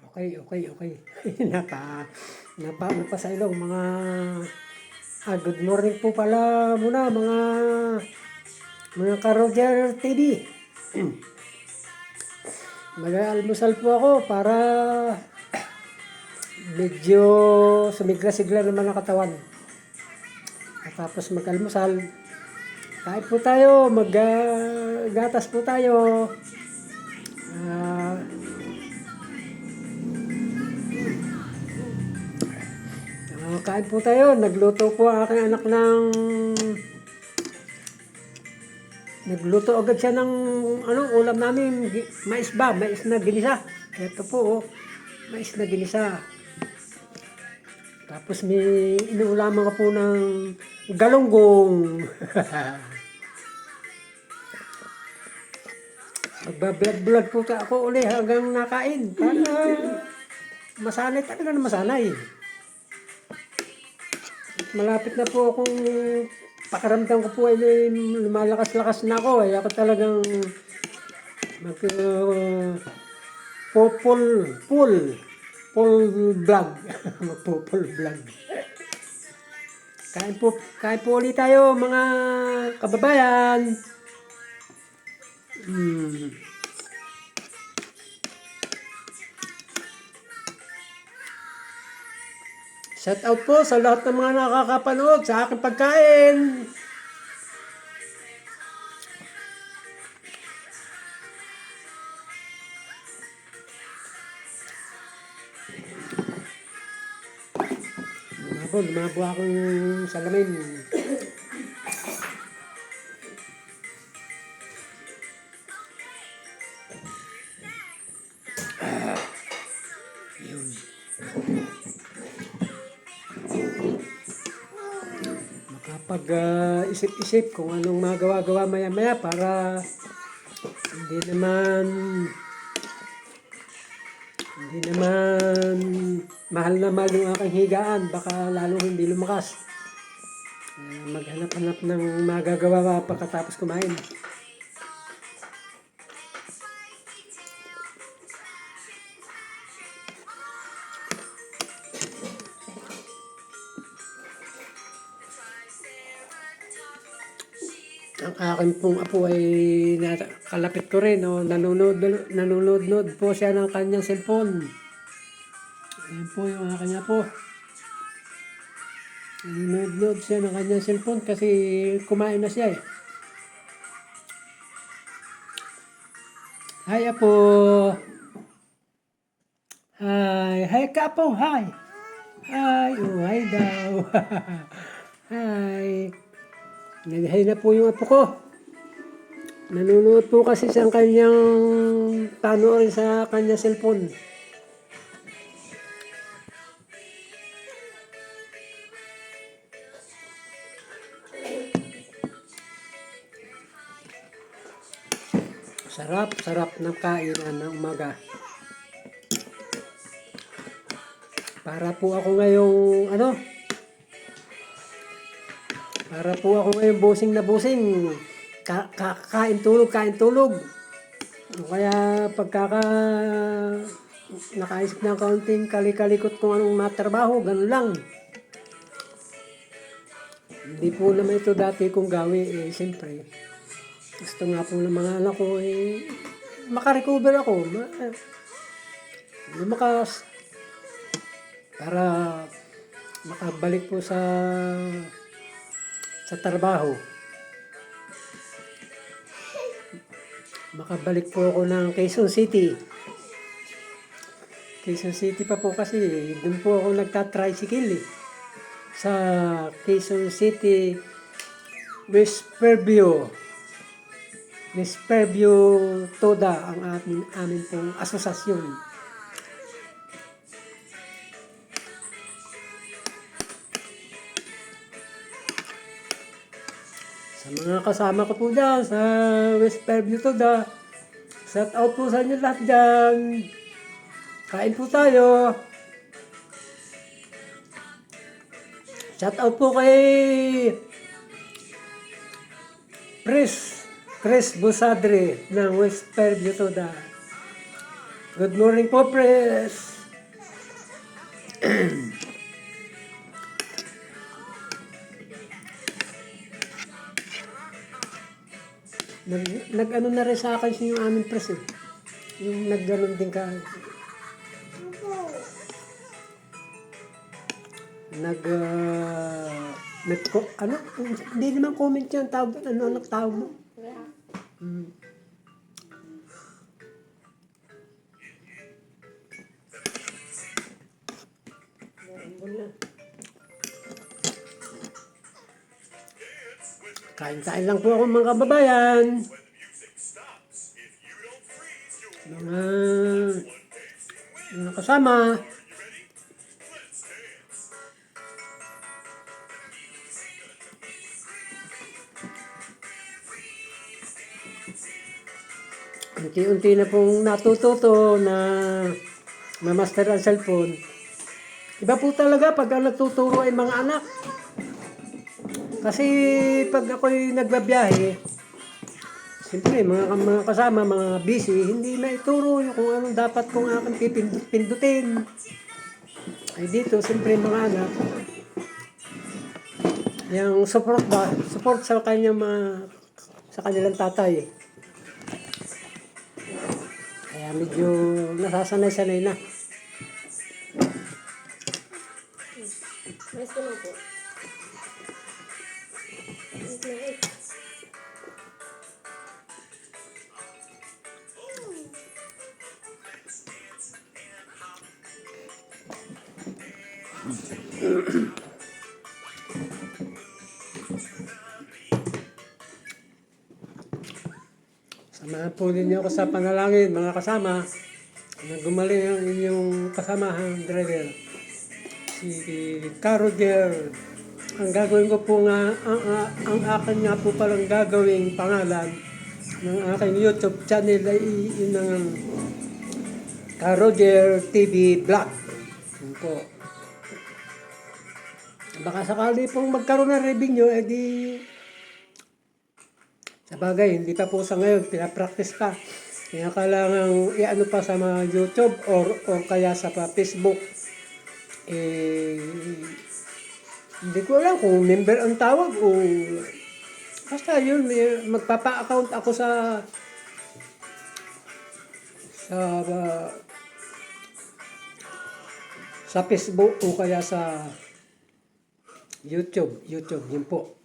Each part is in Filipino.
Okay. Napa sa ilong mga good morning po pala muna mga ka-Roger TV. Mag-almusal po ako para medyo sumigla-sigla naman ang katawan. At tapos mag-almusal, kain po tayo, gatas po tayo. Kain po tayo. Nagluto po ang aking anak Nagluto agad siya ng ulam namin, mais na ginisa. Ito po, mais na ginisa. Tapos may inuulaman ka po ng galunggong. Magbablog po ako uli hanggang nakain. Para masanay talaga na masanay. Malapit na po akong pakiramdam ko po ay lumalakas-lakas na ako. Ay ako talagang full vlog. Full vlog. Kain po ulit tayo mga kababayan. Shout out po sa lahat ng mga nakakapanood sa aking pagkain. Lumabo akong salamin. Yun. Makapag-isip-isip kung anong magawa-gawa maya-maya para hindi naman mahal na mahal yung aking higaan, baka lalo hindi lumakas. Maghanap-hanap ng magagawa pagkatapos kumain. Ang akin pong apo ay kalapit ko rin, nanonood po siya ng kanyang cellphone. Ayan po yung aking apo. Nanonood siya ng kanyang cellphone kasi kumain na siya eh. Hi apo. Hi kapo, hi. Hi daw. Hi. Nag-hi na po yung apo ko. Nanonood po kasi sa kanyang panoorin sa kanyang cellphone. Sarap ng kainan ng umaga. Para po ako ngayong busing na busing. Kain tulog. Kaya nakaisip ng kaunting kalikalikot kung anong matrabaho, ganun lang. Hindi po naman ito dati kong gawi siyempre. Gusto nga po ng mga anak ko makarecover ako. Lumakas. Para makabalik po sa trabaho. Makabalik po ako ng Quezon City. Quezon City pa po kasi doon po ako nagta-tricycle sa Quezon City, West Fairview Toda ang amin pong asosasyon. Sa mga kasama ko po dyan sa West Fairview Toda, shout out po sa inyo lahat dyan. Kain po tayo. Shout out po kay Chris Busadre ng West Fairview Toda. Good morning po, Pres. Nag-ano na rin sa akin yung aming press eh. Yung nag-ganon din ka. Ano? Hindi naman comment yan. Tawag, ano tawag mo? Hmm. Kain-kain lang po ako mga kababayan. Mga kasama. Unti-unti na pong natututo na ma-master ang cellphone. Iba po talaga pag natuturo ay mga anak. Kasi pag ako'y nagbabiyahe, siyempre mga kasama, mga busy, hindi maituro yung kung anong dapat kong aking pipindutin. Ay dito, siyempre mga anak, yung support sa kanyang sa kanilang tatay. Kaya medyo nasasanay-sanay na. Mas ko lang po. Samahan po ninyo ako sa panalangin, mga kasama, na gumaling ang inyong kasamahang driver, si Caroger. Ang gagawin ko po nga, ang akin nga po palang gagawing pangalan ng aking YouTube channel ay yun ang Caroger TV Vlog. Yun po. Baka sakali pong magkaroon ng revenue, edi sa bagay, hindi pa po sa ngayon, pinapractice pa. Kaya kailangan i-ano pa sa mga YouTube or kaya sa Facebook. Hindi ko alam kung member ang tawag o basta yun, magpapa-account ako sa Facebook o kaya sa YouTube, yun po.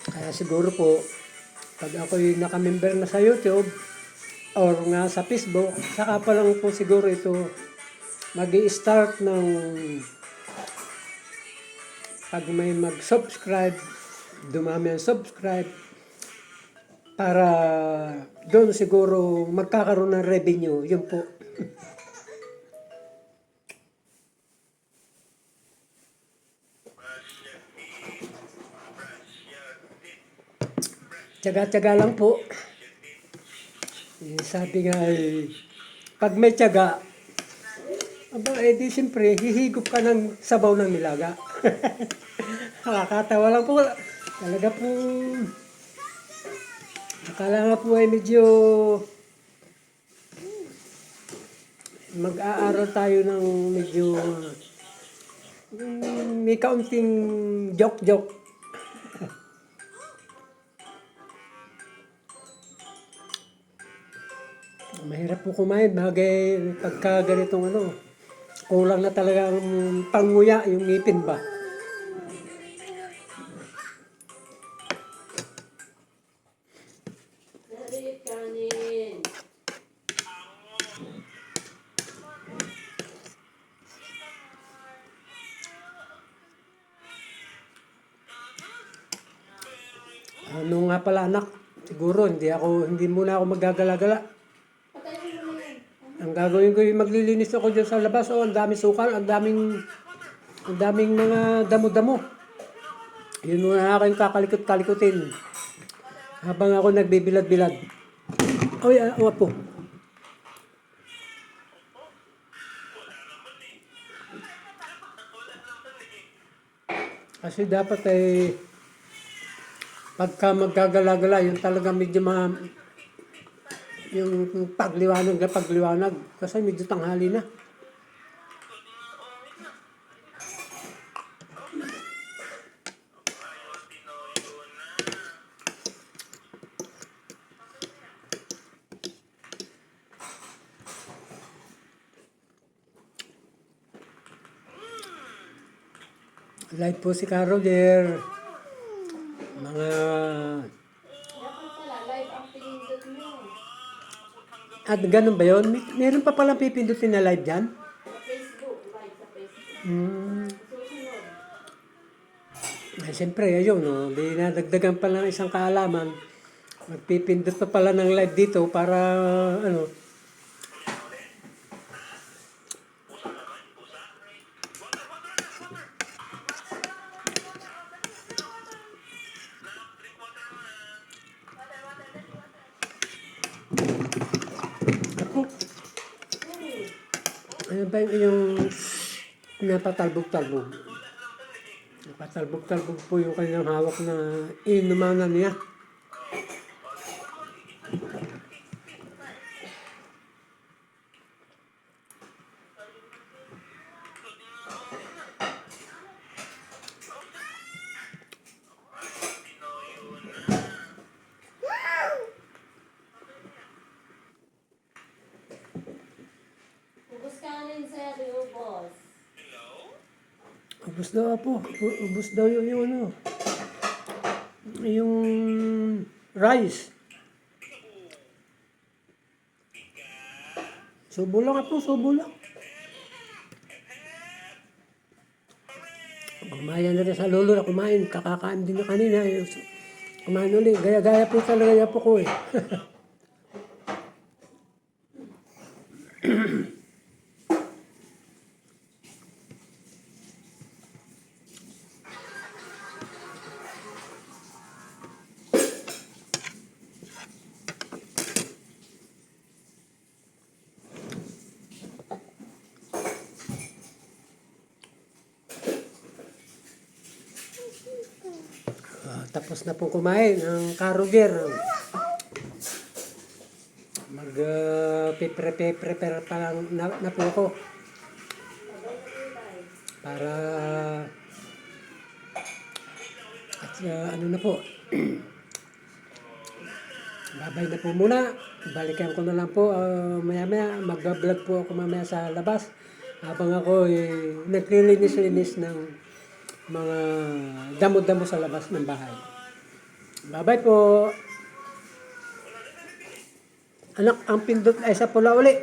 Kaya siguro po, pag ako'y naka-member na sa YouTube or nga sa Facebook, saka pa lang po siguro ito mag-i-start ng pag may mag-subscribe, dumami ang subscribe, para doon siguro magkakaroon ng revenue, yun po. Tiyaga-tiyaga lang po. Sabi nga pag may tiyaga, di siyempre, hihigop ka ng sabaw ng nilaga. Nakakatawa lang po. Talaga po, akala nga po ay medyo mag-aaral tayo ng medyo may kaunting joke-joke. Mahirap po kumain, bagay pagka ganitong kulang na talaga ang panguya, yung ngipin ba. Ano nga pala anak, siguro hindi muna ako magagala-gala. Ang gagawin ko yung maglilinis ako dyan sa labas. Ang daming sukal, ang daming mga damo-damo. Yun muna aking kakalikot-kalikutin habang ako nagbibilad-bilad. Oy, po. Kasi dapat pagka maggagala-gala, yung talaga medyo yung pagliwanag. Kasi medyo tanghali na. Live po si Caroler. Mga... Dapat pala, live ang pinindot mo. At ganun ba yun? Meron pa palang pipindutin na live dyan? Sa Facebook, live sa Facebook. Susunod. Ay, siyempre, ayun, no? Di nadagdagan pa ng isang kaalaman. Magpipindot pa pala ng live dito para, ano, ako, ano ba yung napatalbog-talbog? Napatalbog-talbog po yung kanyang hawak na inumanan niya. Ubus kanin sir, ubos. Ubus daw po. Ubus daw yung ano. Yung rice. Subo lang po, subo lang. Kumaya na rin sa lolo na kumain. Kakakain din na kanina. Kumain ulit. Gaya-gaya po talaga yan po ko eh. Tapos na pong kumain ang Caroler. Prepare pa lang na po ako. Para at ano na po. Babay na po muna. Balikan ko na lang po maya-maya. Mag-vlog po ako mamaya sa labas. Habang ako naglilinis-linis ng mga damo-damo sa labas ng bahay. Bye-bye po. Anak, ang pindot ay sa pula uli.